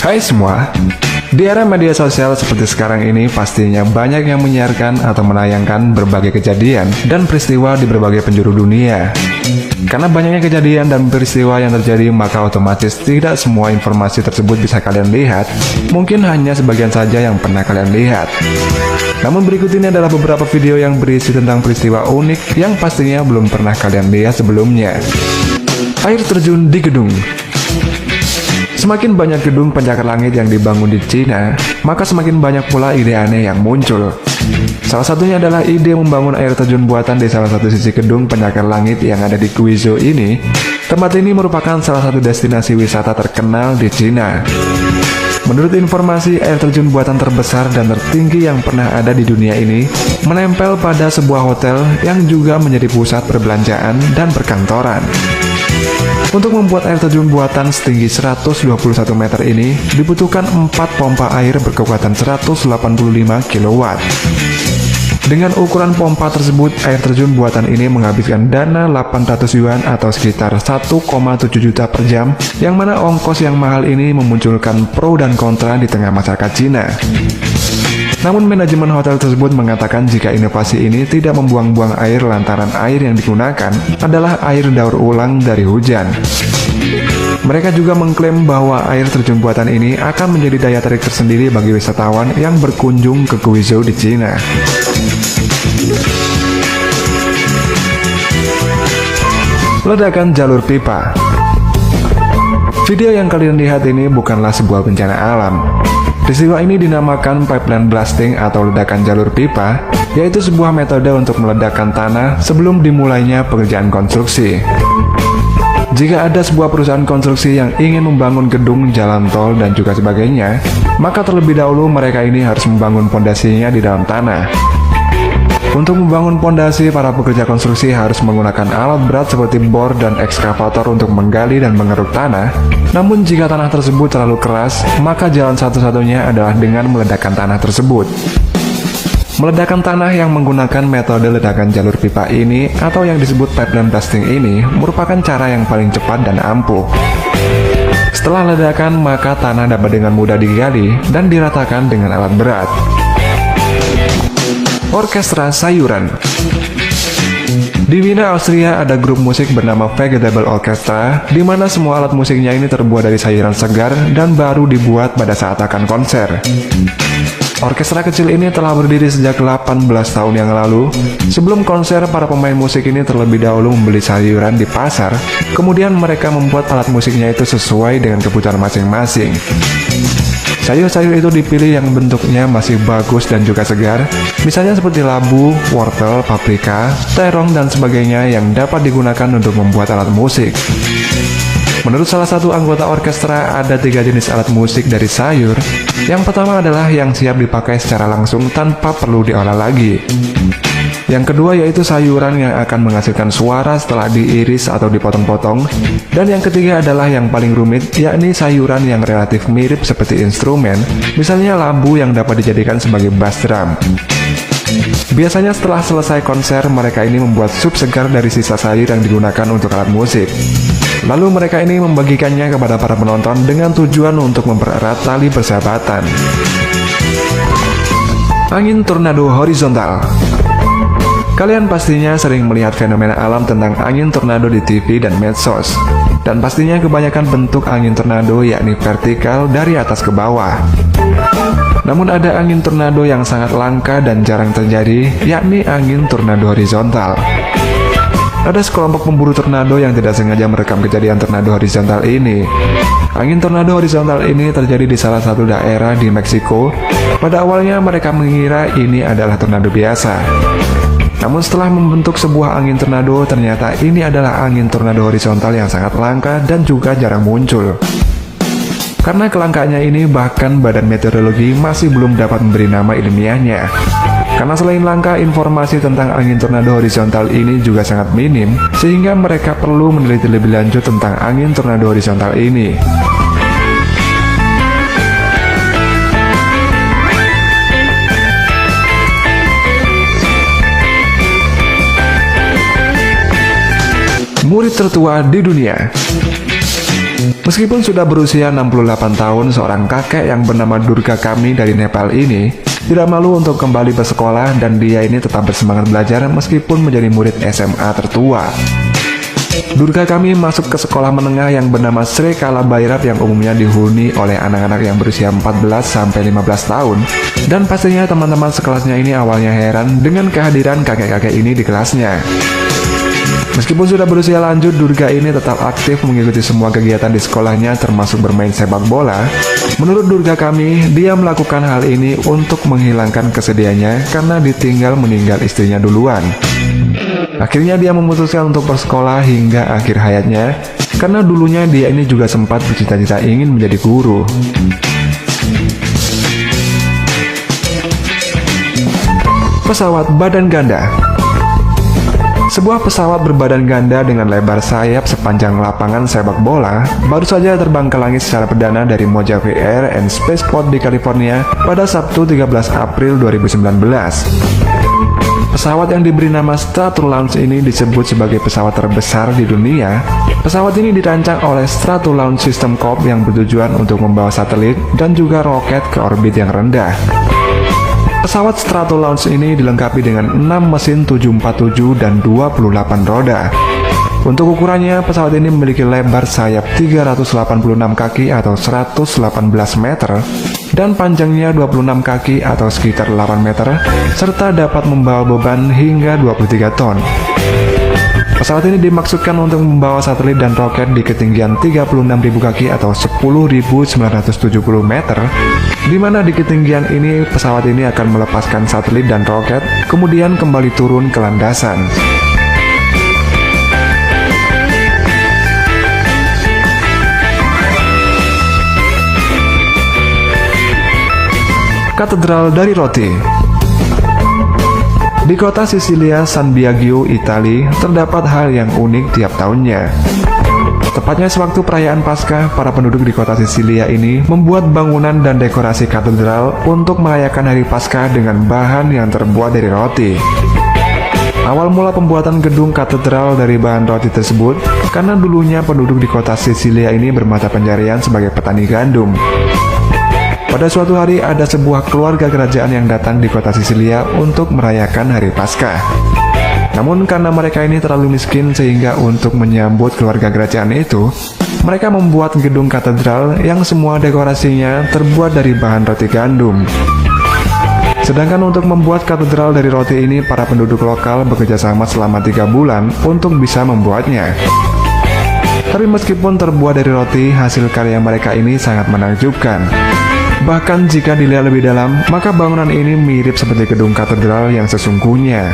Hai semua, di era media sosial seperti sekarang ini pastinya banyak yang menyiarkan atau menayangkan berbagai kejadian dan peristiwa di berbagai penjuru dunia. Karena banyaknya kejadian dan peristiwa yang terjadi, maka otomatis tidak semua informasi tersebut bisa kalian lihat, mungkin hanya sebagian saja yang pernah kalian lihat. Namun berikut ini adalah beberapa video yang berisi tentang peristiwa unik yang pastinya belum pernah kalian lihat sebelumnya. Air terjun di gedung. Semakin banyak gedung pencakar langit yang dibangun di Cina, maka semakin banyak pula ide aneh yang muncul. Salah satunya adalah ide membangun air terjun buatan di salah satu sisi gedung pencakar langit yang ada di Guizhou ini. Tempat ini merupakan salah satu destinasi wisata terkenal di Cina. Menurut informasi, air terjun buatan terbesar dan tertinggi yang pernah ada di dunia ini menempel pada sebuah hotel yang juga menjadi pusat perbelanjaan dan perkantoran. Untuk membuat air terjun buatan setinggi 121 meter ini, dibutuhkan 4 pompa air berkekuatan 185 kW. Dengan ukuran pompa tersebut, air terjun buatan ini menghabiskan dana 800 yuan atau sekitar 1,7 juta per jam, yang mana ongkos yang mahal ini memunculkan pro dan kontra di tengah masyarakat Cina. Namun manajemen hotel tersebut mengatakan jika inovasi ini tidak membuang-buang air lantaran air yang digunakan adalah air daur ulang dari hujan. Mereka juga mengklaim bahwa air terjun buatan ini akan menjadi daya tarik tersendiri bagi wisatawan yang berkunjung ke Guizhou di Cina. Ledakan jalur pipa. Video yang kalian lihat ini bukanlah sebuah bencana alam. Peristiwa ini dinamakan pipeline blasting atau ledakan jalur pipa, yaitu sebuah metode untuk meledakkan tanah sebelum dimulainya pekerjaan konstruksi. Jika ada sebuah perusahaan konstruksi yang ingin membangun gedung, jalan tol, dan juga sebagainya, maka terlebih dahulu mereka ini harus membangun pondasinya di dalam tanah. Untuk membangun pondasi, para pekerja konstruksi harus menggunakan alat berat seperti bor dan ekskavator untuk menggali dan mengeruk tanah. Namun jika tanah tersebut terlalu keras, maka jalan satu-satunya adalah dengan meledakkan tanah tersebut. Meledakkan tanah yang menggunakan metode ledakan jalur pipa ini atau yang disebut pipeline blasting ini merupakan cara yang paling cepat dan ampuh. Setelah ledakan, maka tanah dapat dengan mudah digali dan diratakan dengan alat berat. Orkestra sayuran. Di Wina, Austria ada grup musik bernama Vegetable Orchestra, di mana semua alat musiknya ini terbuat dari sayuran segar dan baru dibuat pada saat akan konser. Orkestra kecil ini telah berdiri sejak 18 tahun yang lalu. Sebelum konser, para pemain musik ini terlebih dahulu membeli sayuran di pasar, kemudian mereka membuat alat musiknya itu sesuai dengan kebutuhan masing-masing. Sayur-sayur itu dipilih yang bentuknya masih bagus dan juga segar, misalnya seperti labu, wortel, paprika, terong, dan sebagainya yang dapat digunakan untuk membuat alat musik. Menurut salah satu anggota orkestra, ada 3 jenis alat musik dari sayur. Yang pertama adalah yang siap dipakai secara langsung tanpa perlu diolah lagi. Yang kedua yaitu sayuran yang akan menghasilkan suara setelah diiris atau dipotong-potong. Dan yang ketiga adalah yang paling rumit, yakni sayuran yang relatif mirip seperti instrumen, misalnya labu yang dapat dijadikan sebagai bass drum. Biasanya setelah selesai konser, mereka ini membuat sup segar dari sisa sayur yang digunakan untuk alat musik. Lalu mereka ini membagikannya kepada para penonton dengan tujuan untuk mempererat tali persahabatan. Angin tornado horizontal. Kalian pastinya sering melihat fenomena alam tentang angin tornado di TV dan medsos. Dan pastinya kebanyakan bentuk angin tornado yakni vertikal dari atas ke bawah. Namun ada angin tornado yang sangat langka dan jarang terjadi, yakni angin tornado horizontal. Ada sekelompok pemburu tornado yang tidak sengaja merekam kejadian tornado horizontal ini. Angin tornado horizontal ini terjadi di salah satu daerah di Meksiko. Pada awalnya mereka mengira ini adalah tornado biasa. Namun setelah membentuk sebuah angin tornado, ternyata ini adalah angin tornado horizontal yang sangat langka dan juga jarang muncul. Karena kelangkaannya ini, bahkan Badan Meteorologi masih belum dapat memberi nama ilmiahnya. Karena selain langka, informasi tentang angin tornado horizontal ini juga sangat minim, sehingga mereka perlu meneliti lebih lanjut tentang angin tornado horizontal ini. Murid tertua di dunia. Meskipun sudah berusia 68 tahun, seorang kakek yang bernama Durga Kami dari Nepal ini tidak malu untuk kembali bersekolah, dan dia ini tetap bersemangat belajar meskipun menjadi murid SMA tertua. Durga Kami masuk ke sekolah menengah yang bernama Sri Kala Bhairab yang umumnya dihuni oleh anak-anak yang berusia 14-15 tahun, dan pastinya teman-teman sekelasnya ini awalnya heran dengan kehadiran kakek-kakek ini di kelasnya. Meskipun sudah berusia lanjut, Durga ini tetap aktif mengikuti semua kegiatan di sekolahnya termasuk bermain sepak bola. Menurut Durga Kami, dia melakukan hal ini untuk menghilangkan kesedihannya karena ditinggal meninggal istrinya duluan. Akhirnya dia memutuskan untuk bersekolah hingga akhir hayatnya, karena dulunya dia ini juga sempat bercita-cita ingin menjadi guru. Pesawat badan ganda. Sebuah pesawat berbadan ganda dengan lebar sayap sepanjang lapangan sepak bola baru saja terbang ke langit secara perdana dari Mojave Air and Spaceport di California pada Sabtu 13 April 2019. Pesawat yang diberi nama Stratolaunch ini disebut sebagai pesawat terbesar di dunia. Pesawat ini dirancang oleh Stratolaunch System Corp yang bertujuan untuk membawa satelit dan juga roket ke orbit yang rendah. Pesawat Stratolaunch ini dilengkapi dengan 6 mesin 747 dan 28 roda. Untuk ukurannya, pesawat ini memiliki lebar sayap 386 kaki atau 118 meter dan panjangnya 26 kaki atau sekitar 8 meter, serta dapat membawa beban hingga 23 ton. Pesawat ini dimaksudkan untuk membawa satelit dan roket di ketinggian 36.000 kaki atau 10.970 meter, di mana di ketinggian ini pesawat ini akan melepaskan satelit dan roket, kemudian kembali turun ke landasan. Katedral dari Roti. Di kota Sisilia, San Biagio, Italia, terdapat hal yang unik tiap tahunnya. Tepatnya sewaktu perayaan Paskah, para penduduk di kota Sisilia ini membuat bangunan dan dekorasi katedral untuk merayakan hari Paskah dengan bahan yang terbuat dari roti. Awal mula pembuatan gedung katedral dari bahan roti tersebut karena dulunya penduduk di kota Sisilia ini bermata pencarian sebagai petani gandum. Pada suatu hari ada sebuah keluarga kerajaan yang datang di kota Sisilia untuk merayakan hari Paskah. Namun karena mereka ini terlalu miskin sehingga untuk menyambut keluarga kerajaan itu, mereka membuat gedung katedral yang semua dekorasinya terbuat dari bahan roti gandum. Sedangkan untuk membuat katedral dari roti ini, para penduduk lokal bekerja sama selama 3 bulan untuk bisa membuatnya. Tapi meskipun terbuat dari roti, hasil karya mereka ini sangat menakjubkan. Bahkan jika dilihat lebih dalam, maka bangunan ini mirip seperti gedung katedral yang sesungguhnya.